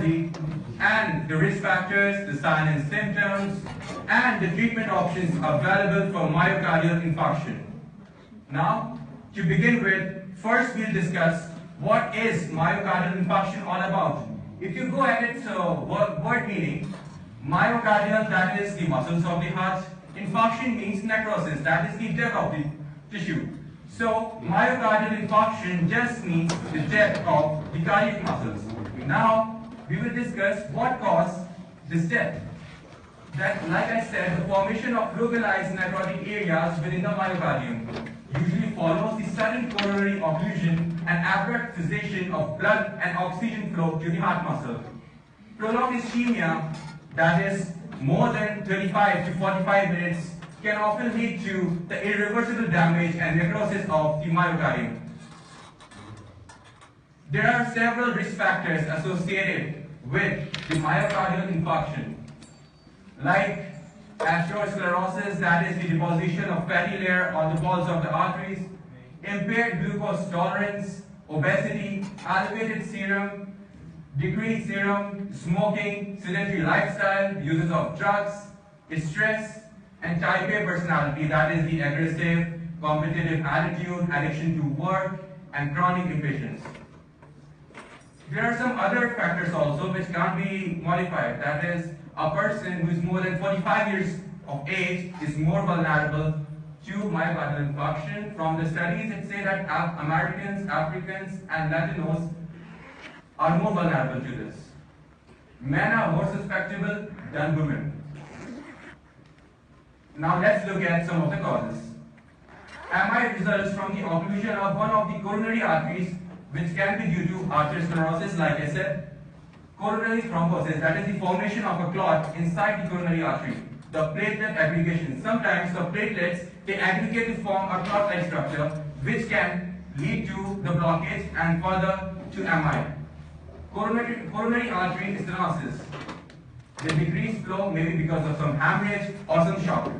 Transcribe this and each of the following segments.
and the risk factors, the signs and symptoms, and the treatment options available for myocardial infarction. Now, to begin with, first we'll discuss what is myocardial infarction all about. If you go at its word meaning, myocardial, that is the muscles of the heart. Infarction means necrosis, that is the death of the tissue. So, myocardial infarction just means the death of the cardiac muscles. Now, we will discuss what caused this death. That, like I said, the formation of localized necrotic areas within the myocardium usually follows the sudden coronary occlusion and abrupt cessation of blood and oxygen flow to the heart muscle. Prolonged ischemia, that is more than 35 to 45 minutes, can often lead to the irreversible damage and necrosis of the myocardium. There are several risk factors associated with the myocardial infarction, like atherosclerosis, that is the deposition of fatty layer on the walls of the arteries, impaired glucose tolerance, obesity, elevated serum, decreased serum, smoking, sedentary lifestyle, uses of drugs, stress, and type A personality, that is the aggressive, competitive attitude, addiction to work, and chronic impatience. There are some other factors also which can't be modified. That is, a person who is more than 45 years of age is more vulnerable to myocardial infarction. From the studies, it says that Americans, Africans, and Latinos are more vulnerable to this. Men are more susceptible than women. Now let's look at some of the causes. MI results from the occlusion of one of the coronary arteries, which can be due to atherosclerosis, like I said. Coronary thrombosis, that is the formation of a clot inside the coronary artery. The platelet aggregation. Sometimes the platelets, they aggregate to form a clot-like structure, which can lead to the blockage and further to MI. Coronary artery stenosis. The decreased flow may be because of some hemorrhage or some shock.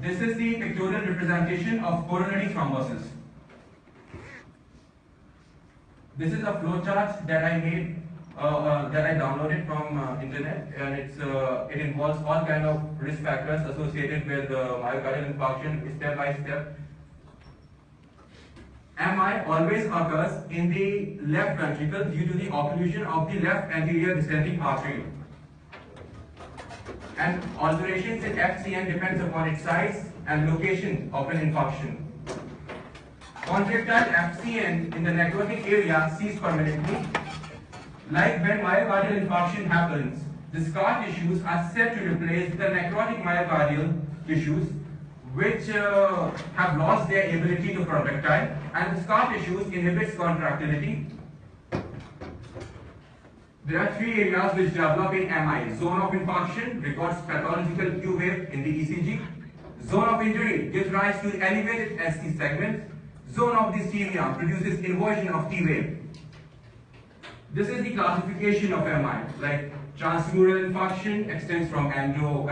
This is the pictorial representation of coronary thrombosis. This is a flow chart that I made, that I downloaded from internet, and it involves all kind of risk factors associated with myocardial infarction, step by step. MI always occurs in the left ventricle due to the occlusion of the left anterior descending artery. And alterations in FCN depends upon its size and location of an infarction. Contractile FCN in the necrotic area cease permanently. Like when myocardial infarction happens, the scar tissues are said to replace the necrotic myocardial tissues, which have lost their ability to contractile, and the scar tissues inhibits contractility. There are three areas which develop in MI. Zone of infarction records pathological Q wave in the ECG. Zone of injury gives rise to elevated ST segment. Zone of ischemia produces inversion of T wave. This is the classification of MI. Like transmural infarction extends from endocardial